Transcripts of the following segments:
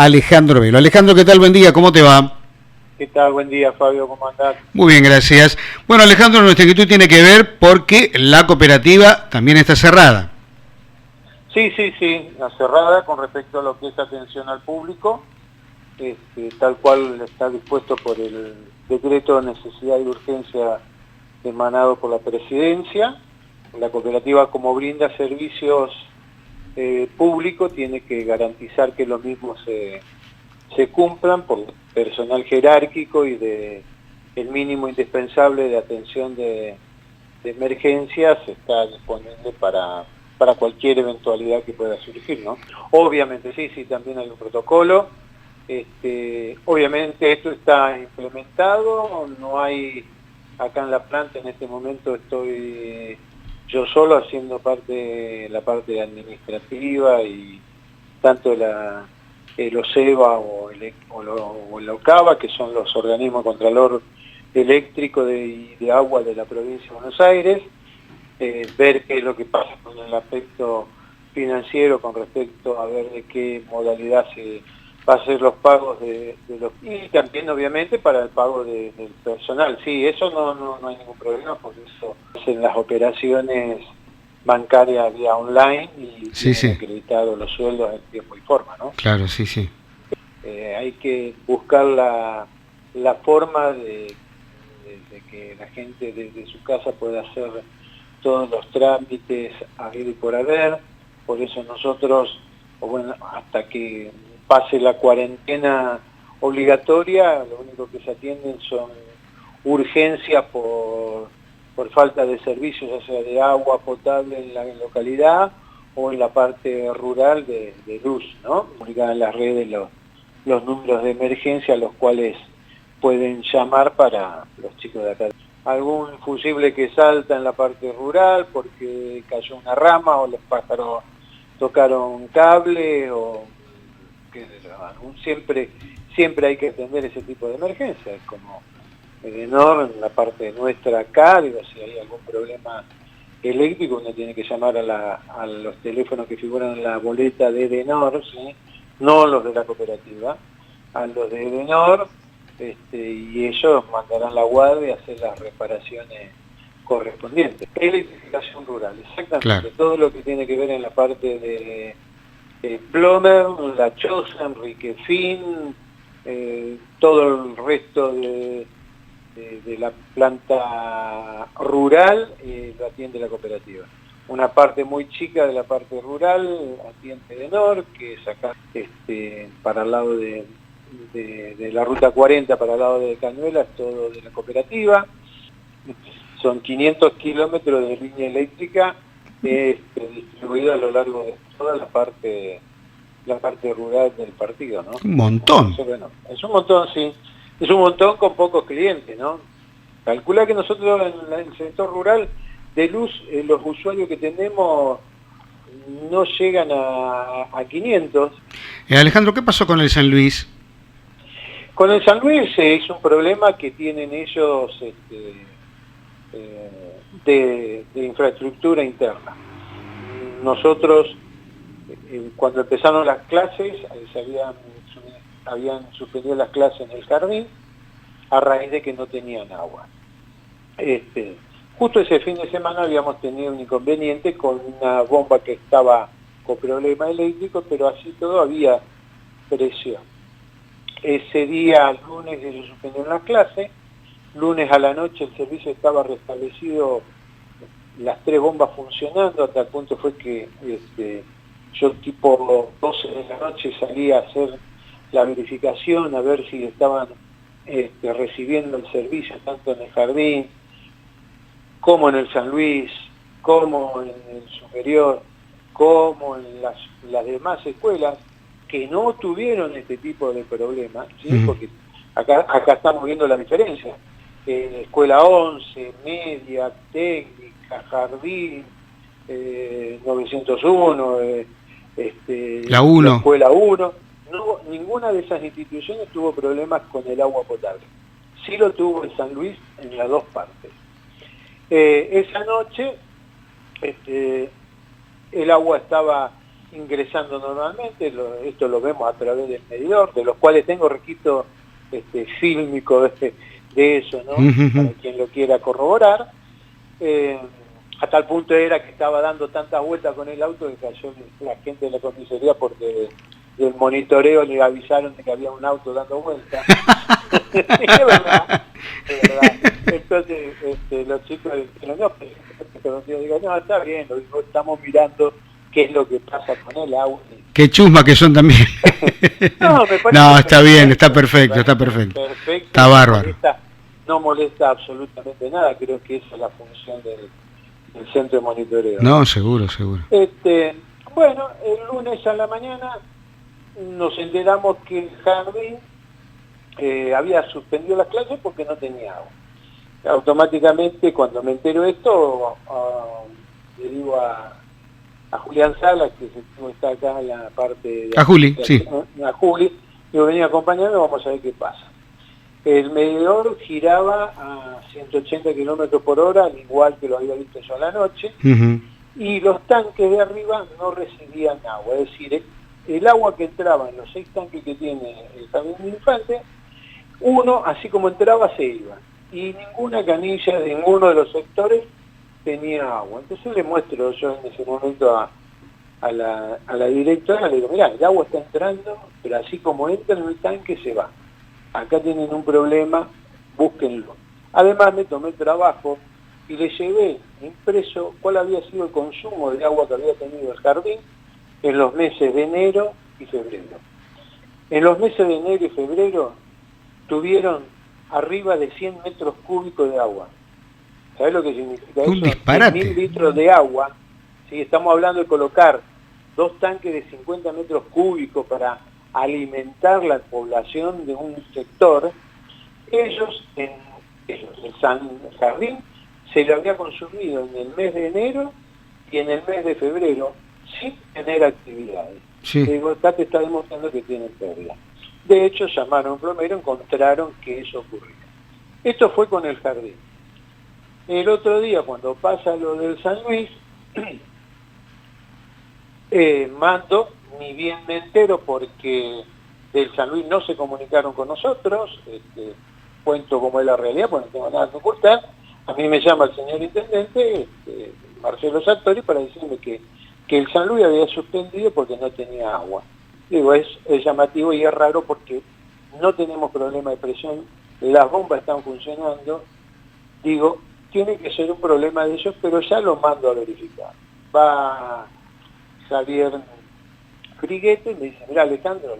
Alejandro Velo. Alejandro, ¿qué tal? Buen día, ¿cómo te va? ¿Qué tal? Buen día, Fabio, ¿cómo andás? Muy bien, gracias. Bueno, Alejandro, nuestra inquietud tiene que ver porque la cooperativa también está cerrada. Sí, la cerrada con respecto a lo que es atención al público, tal cual está dispuesto por el decreto de necesidad y urgencia emanado por la Presidencia. La cooperativa, como brinda servicios públicos, tiene que garantizar que los mismos se cumplan por personal jerárquico y el mínimo indispensable de atención de emergencias está disponible para cualquier eventualidad que pueda surgir, ¿no? Obviamente, sí, también hay un protocolo. Obviamente esto está implementado, no hay, acá en la planta en este momento estoy yo solo haciendo la parte administrativa y tanto el OSEBA o el OCABA, que son los organismos Contralor Eléctrico y de Agua de la provincia de Buenos Aires, ver qué es lo que pasa con el aspecto financiero con respecto a ver de qué modalidad se va a hacer los pagos y también obviamente para el pago del personal. Sí, eso no hay ningún problema, porque eso hacen las operaciones bancarias vía online y tienen acreditados los sueldos en tiempo y forma, ¿no? Claro, sí. Hay que buscar la forma de que la gente desde su casa pueda hacer todos los trámites habido y por haber. Por eso nosotros, hasta que pase la cuarentena obligatoria, lo único que se atienden son urgencias por falta de servicios, ya sea de agua potable en la localidad o en la parte rural de luz, ¿no? Publican en las redes los números de emergencia a los cuales pueden llamar para los chicos de acá. Algún fusible que salta en la parte rural porque cayó una rama o los pájaros tocaron cable o siempre hay que atender ese tipo de emergencias, como Edenor en la parte nuestra acá, si hay algún problema eléctrico uno tiene que llamar a los teléfonos que figuran en la boleta de Edenor, ¿sí? No los de la cooperativa, a los de Edenor, y ellos mandarán la guardia a hacer las reparaciones correspondientes. Electrificación rural, exactamente. Claro. Todo lo que tiene que ver en la parte de Plomer, La Choza, Enrique Fin, todo el resto de la planta rural lo atiende la cooperativa. Una parte muy chica de la parte rural atiende Edenor, que es acá para el lado de la ruta 40, para el lado de Cañuelas, todo de la cooperativa. Son 500 kilómetros de línea eléctrica distribuida a lo largo de toda la parte rural del partido, ¿no? Un montón. Entonces, bueno, es un montón, sí. Es un montón con pocos clientes, ¿no? Calcula que nosotros en el sector rural de luz, los usuarios que tenemos no llegan a 500. Alejandro, ¿qué pasó con el San Luis? Con el San Luis es un problema que tienen ellos de infraestructura interna. Nosotros, cuando empezaron las clases, habían suspendido las clases en el jardín a raíz de que no tenían agua. Justo ese fin de semana habíamos tenido un inconveniente con una bomba que estaba con problema eléctrico, pero así todo había presión. Ese día, lunes, ellos suspendieron las clases. Lunes a la noche el servicio estaba restablecido, las 3 bombas funcionando, hasta el punto fue que yo tipo 12 de la noche salí a hacer la verificación, a ver si estaban recibiendo el servicio tanto en el jardín, como en el San Luis, como en el Superior, como en las demás escuelas que no tuvieron este tipo de problemas, ¿sí? Porque acá estamos viendo la diferencia. Escuela 11, media, técnica, jardín, 901, la 1. La escuela 1, ninguna de esas instituciones tuvo problemas con el agua potable. Sí lo tuvo en San Luis en las 2 partes. Esa noche el agua estaba ingresando normalmente, esto lo vemos a través del medidor, de los cuales tengo registro fílmico de eso, ¿no? Para quien lo quiera corroborar. A tal punto era que estaba dando tantas vueltas con el auto que cayó la gente de la comisaría porque del monitoreo le avisaron de que había un auto dando vueltas. Es verdad, es verdad. Entonces los chicos dijeron, no, pero digo, no, está bien, estamos mirando qué es lo que pasa con el auto. Qué chusma que son también. No, me parece no, está bien, perfecto, está perfecto, está perfecto. Está no bárbaro. no molesta absolutamente nada, creo que esa es la función del centro de monitoreo. No, seguro, seguro. Bueno, el lunes a la mañana nos enteramos que el jardín había suspendido las clases porque no tenía agua. Automáticamente, cuando me entero esto, le digo a Julián Salas, que está acá en la parte de... A Juli, sí. A Juli, digo, venía acompañando, vamos a ver qué pasa. El medidor giraba a 180 kilómetros por hora, al igual que lo había visto yo a la noche, y los tanques de arriba no recibían agua, es decir, el agua que entraba en los 6 tanques que tiene el jardín de infante, uno, así como entraba, se iba, y ninguna canilla de ninguno de los sectores tenía agua. Entonces le muestro yo en ese momento a la directora, le digo, mirá, el agua está entrando, pero así como entra en el tanque se va. Acá tienen un problema, búsquenlo. Además me tomé el trabajo y le llevé impreso cuál había sido el consumo de agua que había tenido el jardín en los meses de enero y febrero. En los meses de enero y febrero tuvieron arriba de 100 metros cúbicos de agua. ¿Sabés lo que significa eso? Un disparate. 10.000 litros de agua. ¿Sí? Estamos hablando de colocar 2 tanques de 50 metros cúbicos para alimentar la población de un sector. Ellos, el San Jardín, se lo había consumido en el mes de enero y en el mes de febrero sin tener actividades. Sí. Digo, acá te está demostrando que tienen pérdida. De hecho, llamaron primero, encontraron que eso ocurría. Esto fue con el jardín. El otro día, cuando pasa lo del San Luis, mando, ni bien me entero porque del San Luis no se comunicaron con nosotros, cuento cómo es la realidad, porque no tengo nada que ocultar. A mí me llama el señor intendente, Marcelo Sartori, para decirme que el San Luis había suspendido porque no tenía agua. Digo, es llamativo y es raro porque no tenemos problema de presión, las bombas están funcionando. Digo, tiene que ser un problema de ellos, pero ya lo mando a verificar. Va Javier Briguete y me dice, mira Alejandro,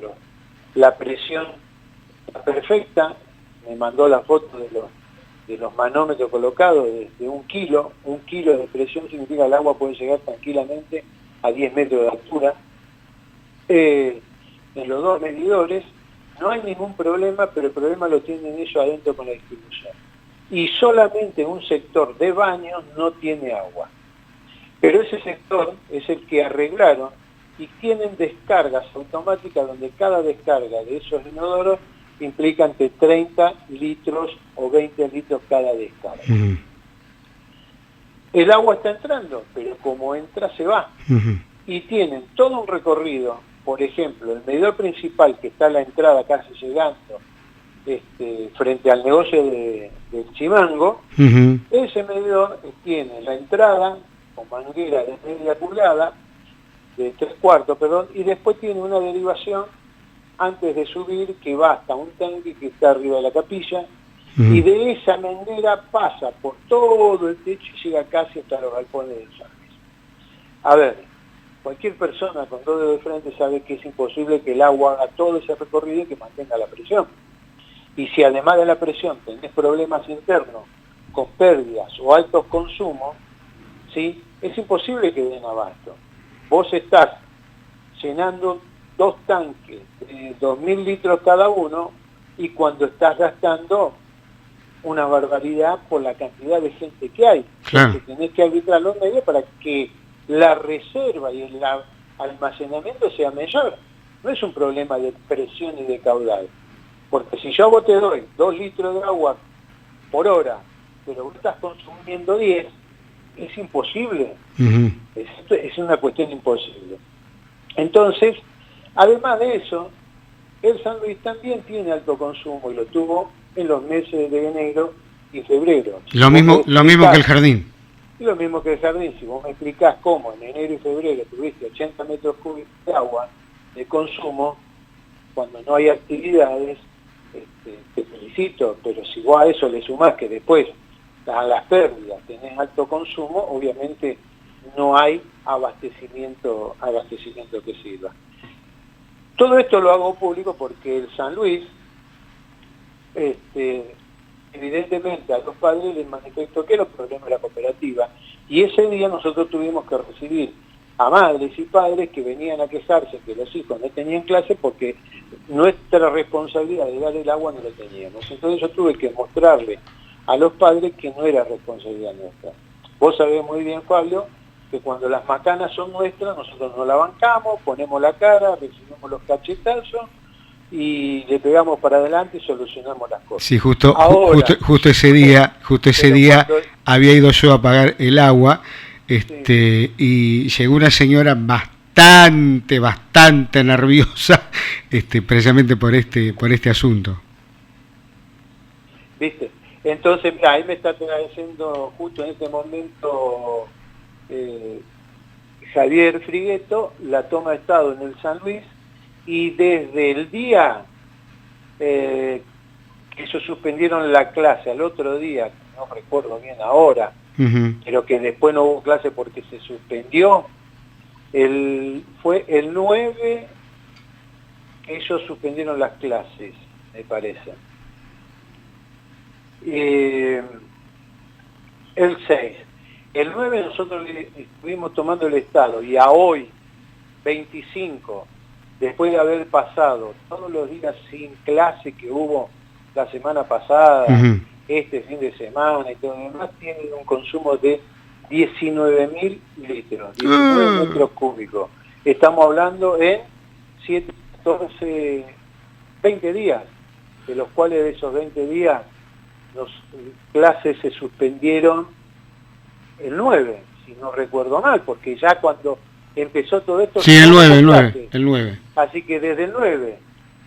la presión está perfecta, me mandó la foto de los manómetros colocados de 1 kilo. 1 kilo de presión significa que el agua puede llegar tranquilamente a 10 metros de altura. En los 2 medidores no hay ningún problema, pero el problema lo tienen ellos adentro con la distribución. Y solamente un sector de baños no tiene agua. Pero ese sector es el que arreglaron y tienen descargas automáticas donde cada descarga de esos inodoros implica entre 30 litros o 20 litros cada descarga. El agua está entrando, pero como entra se va. Y tienen todo un recorrido. Por ejemplo, el medidor principal que está a la entrada casi llegando frente al negocio del Chimango, ese medidor tiene la entrada con manguera de media pulgada, de 3/4, perdón, y después tiene una derivación antes de subir que va hasta un tanque que está arriba de la capilla, y de esa manguera pasa por todo el techo y llega casi hasta los galpones del San Luis. A ver, cualquier persona con 2 dedos de frente sabe que es imposible que el agua haga todo ese recorrido y que mantenga la presión. Y si además de la presión tenés problemas internos con pérdidas o altos consumos, ¿sí? Es imposible que den abasto. Vos estás llenando 2 tanques de 2.000 litros cada uno y cuando estás gastando una barbaridad por la cantidad de gente que hay. Claro. Que tenés que arbitrar los medios para que la reserva y el almacenamiento sea mayor. No es un problema de presión y de caudal. Porque si yo a vos te doy 2 litros de agua por hora, pero vos estás consumiendo 10, es imposible. Es una cuestión imposible. Entonces, además de eso, el San Luis también tiene alto consumo y lo tuvo en los meses de enero y febrero. Lo mismo que el jardín. Y lo mismo que el jardín, si vos me explicás cómo en enero y febrero tuviste 80 metros cúbicos de agua de consumo, cuando no hay actividades, te felicito, pero si vos a eso le sumás que después a las pérdidas tenés alto consumo, obviamente no hay abastecimiento que sirva. Todo esto lo hago público porque el San Luis, evidentemente a los padres les manifestó que era un problema de la cooperativa, y ese día nosotros tuvimos que recibir a madres y padres que venían a quejarse que los hijos no tenían clase porque nuestra responsabilidad de dar el agua no lo teníamos. Entonces yo tuve que mostrarle a los padres que no era responsabilidad nuestra. Vos sabés muy bien, Fabio, que cuando las macanas son nuestras, nosotros nos la bancamos, ponemos la cara, recibimos los cachetazos y le pegamos para adelante y solucionamos las cosas. Sí, justo ese día cuando había ido yo a pagar el agua, sí, y llegó una señora bastante nerviosa, precisamente por este asunto. ¿Viste? Entonces, mira, ahí me está agradeciendo justo en este momento Javier Frigueto la toma de estado en el San Luis, y desde el día que ellos suspendieron la clase al otro día, no recuerdo bien ahora, pero que después no hubo clase porque se suspendió, fue el 9 que ellos suspendieron las clases, me parece. El 6. El 9 nosotros estuvimos tomando el estado, y a hoy, 25, después de haber pasado todos los días sin clase que hubo la semana pasada, este fin de semana y todo lo demás, tienen un consumo de 19.000 litros, 19 metros cúbicos. Estamos hablando en 7, 14, 20 días, de los cuales de esos 20 días las clases se suspendieron el 9, si no recuerdo mal, porque ya cuando empezó todo esto... Sí, el 9. Así que desde el 9,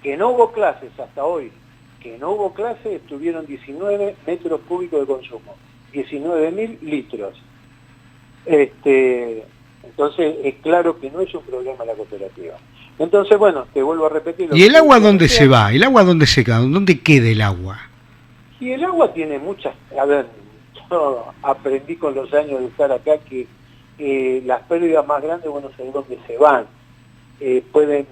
que no hubo clases hasta hoy, que no hubo clases, estuvieron 19 metros cúbicos de consumo, 19.000 litros. Entonces es claro que no es un problema la cooperativa. Entonces, bueno, te vuelvo a repetir... ¿Y el agua dónde se va? ¿El agua dónde se queda? ¿Dónde queda el agua? Y el agua tiene muchas... A ver, yo aprendí con los años de estar acá que las pérdidas más grandes, bueno, sé dónde se van. Pueden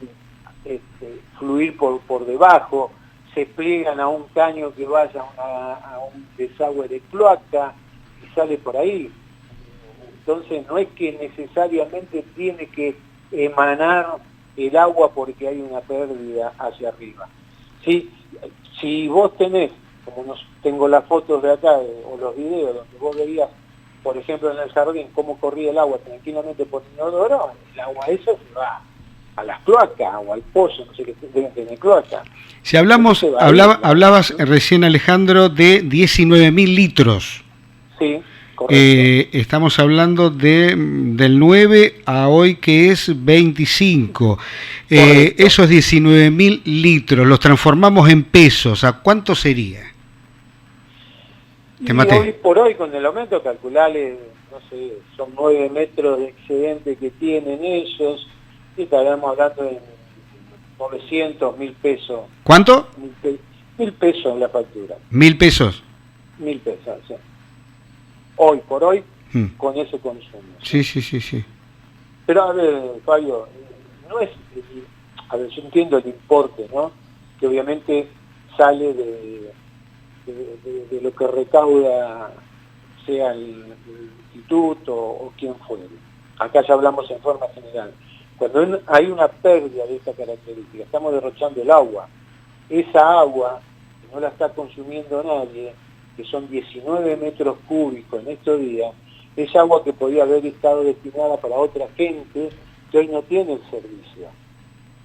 fluir por debajo, se pliegan a un caño que vaya a un desagüe de cloaca y sale por ahí. Entonces no es que necesariamente tiene que emanar el agua porque hay una pérdida hacia arriba. ¿Sí? Si vos tenés, como tengo las fotos de acá o los videos donde vos veías, por ejemplo en el jardín, cómo corría el agua tranquilamente por el inodoro, el agua esa se va a las cloacas o al pozo, no sé qué deben tener cloaca. Si hablamos, hablabas recién, Alejandro, de 19.000 litros. Sí, correcto. Estamos hablando del 9 a hoy, que es 25. Esos 19.000 litros los transformamos en pesos. ¿A cuánto sería? Y hoy por hoy, con el aumento, calculale, no sé, son 9 metros de excedente que tienen ellos, y estaremos hablando de 900, 1.000 pesos. ¿Cuánto? 1.000 pesos en la factura. ¿1.000 pesos? 1.000 pesos, sí. Hoy por hoy, con ese consumo. Sí. Pero a ver, Fabio, no es... A ver, yo entiendo el importe, ¿no? Que obviamente sale de lo que recauda, sea el instituto o quien fuere. Acá ya hablamos en forma general. Cuando hay una pérdida de esta característica, estamos derrochando el agua. Esa agua, que no la está consumiendo nadie, que son 19 metros cúbicos en estos días, es agua que podía haber estado destinada para otra gente que hoy no tiene el servicio.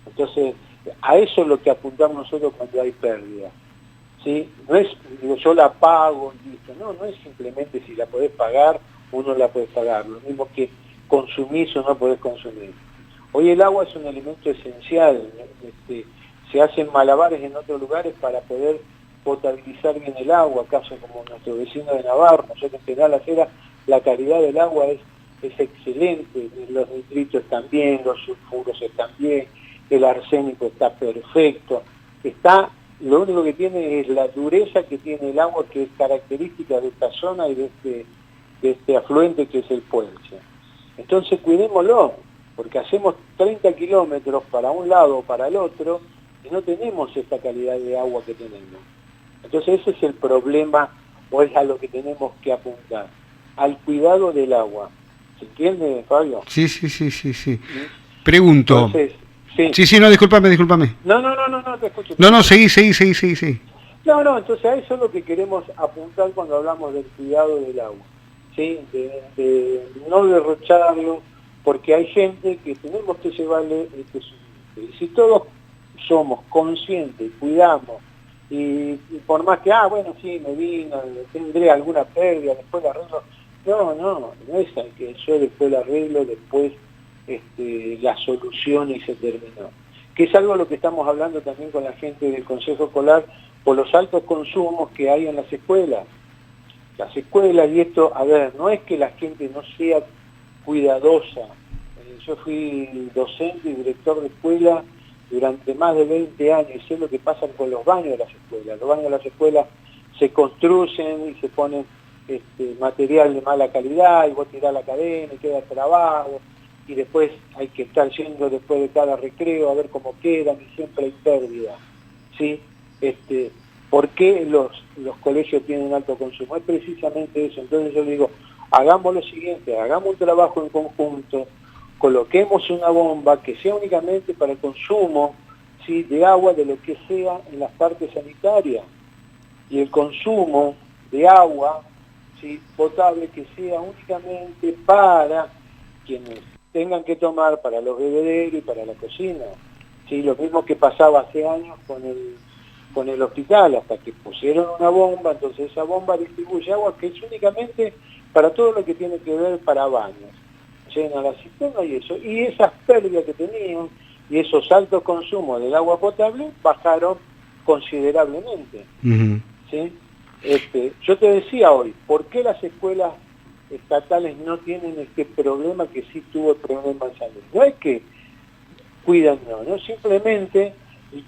Entonces, a eso es lo que apuntamos nosotros cuando hay pérdida. ¿Sí? No es, digo, yo la pago y listo. No es simplemente si la podés pagar o no la podés pagar. Lo mismo que consumís o no podés consumir. Hoy el agua es un elemento esencial, se hacen malabares en otros lugares para poder potabilizar bien el agua, caso como nuestro vecino de Navarro. Nosotros en General Acera la calidad del agua es excelente, los nitritos están bien, los sulfuros están bien, el arsénico está perfecto, lo único que tiene es la dureza que tiene el agua, que es característica de esta zona y de este afluente que es el Puelche. Entonces cuidémoslo, porque hacemos 30 kilómetros para un lado o para el otro y no tenemos esta calidad de agua que tenemos. Entonces ese es el problema, o es a lo que tenemos que apuntar, al cuidado del agua. ¿Se entiende, Fabio? Sí. Pregunto. Entonces, sí, no, discúlpame. No, te escucho. No, seguí. No, entonces a eso es lo que queremos apuntar cuando hablamos del cuidado del agua, ¿sí? De no derrocharlo, porque hay gente que tenemos que llevarle su límite. Y si todos somos conscientes, cuidamos, y por más que, bueno, sí, me vino, tendré alguna pérdida, después la arreglo. No es que yo después la arreglo, después la solución y se terminó. Que es algo a lo que estamos hablando también con la gente del Consejo Escolar, por los altos consumos que hay en las escuelas. Las escuelas, y esto, no es que la gente no sea cuidadosa. Yo fui docente y director de escuela durante más de 20 años y sé lo que pasa con los baños de las escuelas. Los baños de las escuelas se construyen y se ponen material de mala calidad y vos tirás la cadena y queda trabado y después hay que estar yendo después de cada recreo a ver cómo quedan y siempre hay pérdida, ¿sí? ¿Por qué los colegios tienen alto consumo? Es precisamente eso. Entonces yo digo, hagamos lo siguiente, hagamos un trabajo en conjunto, coloquemos una bomba que sea únicamente para el consumo, ¿sí?, de agua, de lo que sea en las partes sanitarias, y el consumo de agua, ¿sí?, potable, que sea únicamente para quienes tengan que tomar, para los bebederos y para la cocina, ¿sí? Lo mismo que pasaba hace años con el hospital, hasta que pusieron una bomba, entonces esa bomba distribuye agua que es únicamente para todo lo que tiene que ver para baños, llena la cisterna y eso, y esas pérdidas que tenían y esos altos consumos del agua potable bajaron considerablemente. Uh-huh. ¿Sí? Yo te decía hoy, ¿por qué las escuelas estatales no tienen este problema que sí tuvo el problema en salud? No es que cuidan, no, simplemente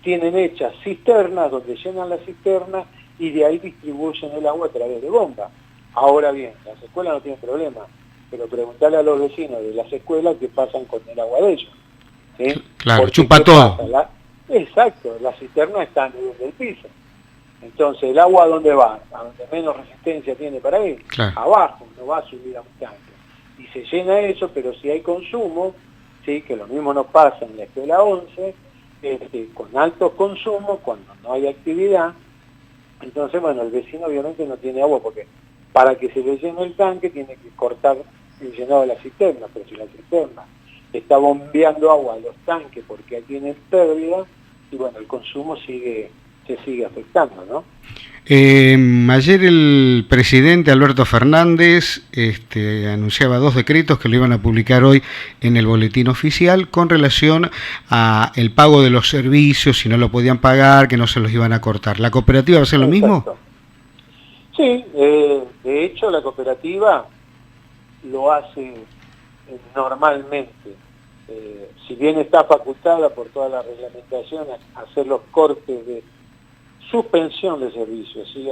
tienen hechas cisternas donde llenan la cisterna y de ahí distribuyen el agua a través de bombas. Ahora bien, las escuelas no tienen problema, pero preguntarle a los vecinos de las escuelas qué pasan con el agua de ellos. ¿Sí? Claro, porque chupa todo. Exacto, la cisterna está en el del piso. Entonces, ¿el agua a dónde va? A donde menos resistencia tiene para ir. Claro. Abajo, no va a subir a un tanque. Y se llena eso, pero si hay consumo, ¿sí?, que lo mismo nos pasa en la escuela 11, con altos consumos, cuando no hay actividad, entonces, bueno, el vecino obviamente no tiene agua, porque para que se le llene el tanque tiene que cortar el llenado de la cisterna, pero si la cisterna está bombeando agua a los tanques porque ahí tienen pérdida, y bueno, el consumo se sigue afectando, ¿no? Ayer el presidente Alberto Fernández anunciaba 2 decretos que lo iban a publicar hoy en el boletín oficial con relación a el pago de los servicios, si no lo podían pagar, que no se los iban a cortar. ¿La cooperativa va a hacer lo mismo? Sí, de hecho la cooperativa lo hace normalmente. Si bien está facultada por toda la reglamentación a hacer los cortes de suspensión de servicios, ¿sí?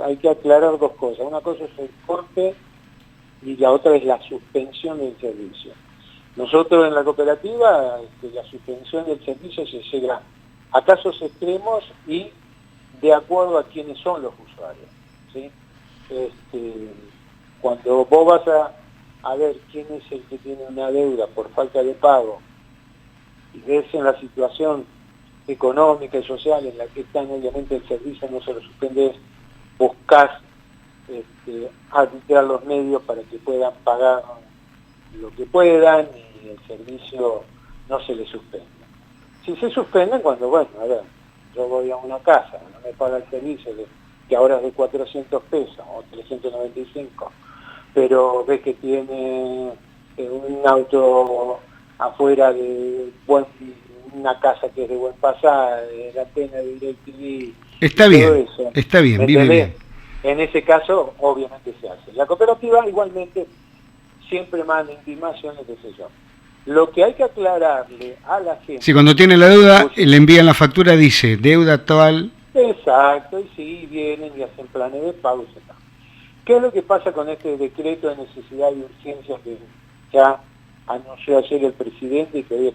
Hay que aclarar 2 cosas. Una cosa es el corte y la otra es la suspensión del servicio. Nosotros en la cooperativa, la suspensión del servicio se llega a casos extremos y de acuerdo a quiénes son los usuarios, ¿sí? Cuando vos vas a ver quién es el que tiene una deuda por falta de pago y ves en la situación económica y social en la que están, obviamente el servicio no se lo suspende, buscás arbitrar los medios para que puedan pagar lo que puedan y el servicio no se les suspende. Si se suspenden, cuando, bueno, a ver, yo voy a una casa, no me paga el servicio que ahora es de 400 pesos o 395, pero ves que tiene un auto afuera de una casa que es de buen pasar, la pena de DirecTV, está todo bien, eso. está bien, vive bien. En ese caso, obviamente se hace. La cooperativa igualmente siempre manda intimaciones, qué sé yo. Lo que hay que aclararle a la gente... Si cuando tiene la deuda, le envían la factura, dice, deuda actual. Exacto, y sí, vienen y hacen planes de pago, etc. ¿Qué es lo que pasa con este decreto de necesidad y urgencia que ya anunció ayer el presidente y que hoy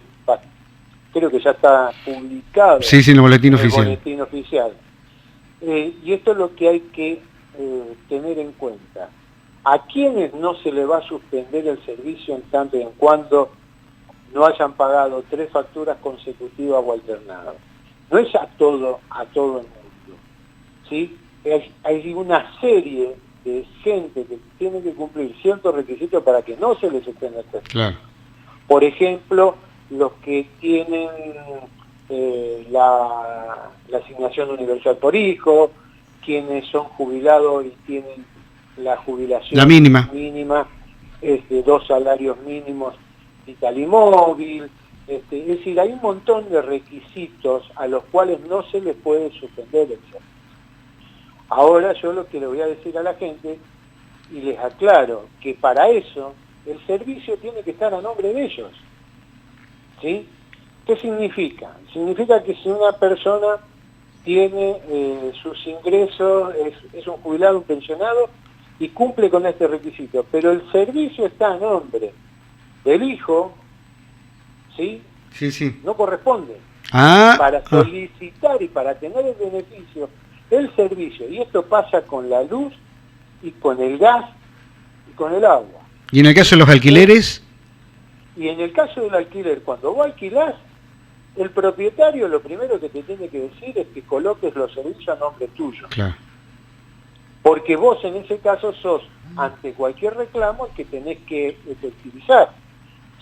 creo que ya está publicado Sí, en el boletín oficial. Boletín oficial? Y esto es lo que hay que tener en cuenta. ¿A quienes no se le va a suspender el servicio en tanto y en cuando no hayan pagado 3 facturas consecutivas o alternadas? No es a todo el mundo, ¿sí? Hay una serie de gente que tiene que cumplir ciertos requisitos para que no se les suspenda el servicio. Claro. Por ejemplo, los que tienen la asignación universal por hijo, quienes son jubilados y tienen la jubilación mínima de 2 salarios mínimos vital y móvil. Es decir, hay un montón de requisitos a los cuales no se les puede suspender el servicio. Ahora yo lo que le voy a decir a la gente, y les aclaro, que para eso el servicio tiene que estar a nombre de ellos. ¿Sí? ¿Qué significa? Significa que si una persona tiene sus ingresos, es un jubilado, un pensionado, y cumple con este requisito, pero el servicio está a nombre del hijo, ¿sí? Sí. No corresponde. Ah, para solicitar y para tener el beneficio del servicio, y esto pasa con la luz y con el gas y con el agua. ¿Y en el caso de los alquileres? Y en el caso del alquiler, cuando vos alquilás, el propietario lo primero que te tiene que decir es que coloques los servicios a nombre tuyo. Claro. Porque vos en ese caso sos, ante cualquier reclamo, el que tenés que efectivizar.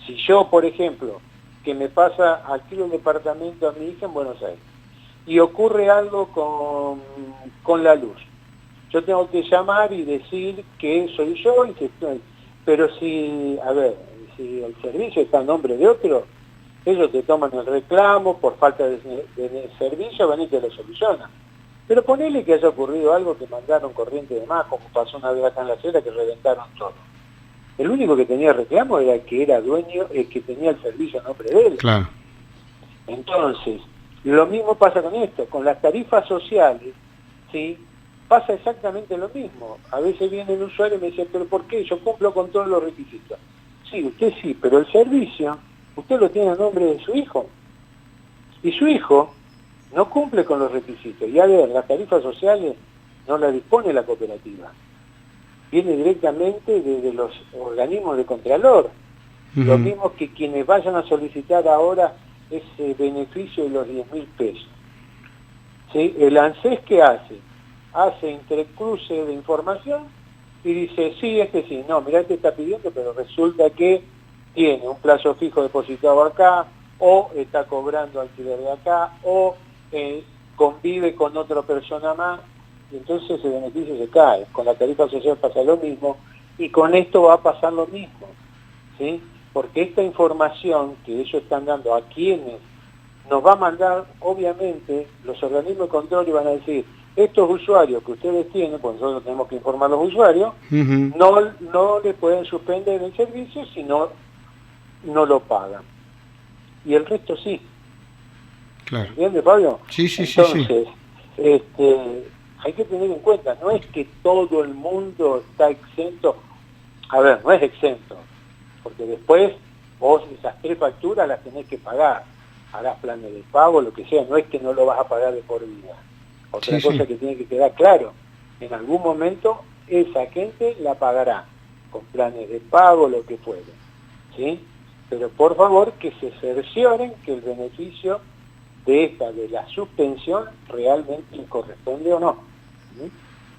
Si yo, por ejemplo, que me pasa, alquilo un departamento a mi hija en Buenos Aires, y ocurre algo con la luz, yo tengo que llamar y decir que soy yo y que estoy. Pero si el servicio está a nombre de otro, ellos te toman el reclamo por falta de servicio, van y te lo solucionan. Pero ponele que haya ocurrido algo, que mandaron corriente de más, como pasó una vez acá en la sierra, que reventaron todo. El único que tenía reclamo era el que era dueño, el que tenía el servicio a nombre de él. Claro. Entonces, lo mismo pasa con esto, con las tarifas sociales, ¿sí? Pasa exactamente lo mismo. A veces viene el usuario y me dice, ¿pero por qué? Yo cumplo con todos los requisitos. Sí, usted sí, pero el servicio, usted lo tiene a nombre de su hijo. Y su hijo no cumple con los requisitos. Y a ver, las tarifas sociales no las dispone la cooperativa. Viene directamente de los organismos de Contralor. Lo mismo que quienes vayan a solicitar ahora ese beneficio de los 10.000 pesos. ¿Sí? El ANSES, ¿qué hace? Hace entrecruce de información y dice, sí, sí, no, mirá, te está pidiendo, pero resulta que tiene un plazo fijo depositado acá, o está cobrando alquiler de acá, o convive con otra persona más, y entonces el beneficio se cae. Con la tarifa social pasa lo mismo, y con esto va a pasar lo mismo, ¿sí? Porque esta información que ellos están dando a quienes nos va a mandar, obviamente, los organismos de control, y van a decir, estos usuarios que ustedes tienen, pues nosotros tenemos que informar a los usuarios, no le pueden suspender el servicio si no lo pagan. Y el resto sí. Claro. ¿Entiendes, Pablo? Sí. Entonces, hay que tener en cuenta, no es que todo el mundo está exento. A ver, no es exento, porque después vos esas 3 facturas las tenés que pagar, harás planes de pago, lo que sea, no es que no lo vas a pagar de por vida. Otra cosa que tiene que quedar claro, en algún momento esa gente la pagará, con planes de pago, lo que fuere, ¿sí? Pero por favor que se cercioren que el beneficio de la suspensión realmente corresponde o no. ¿Sí?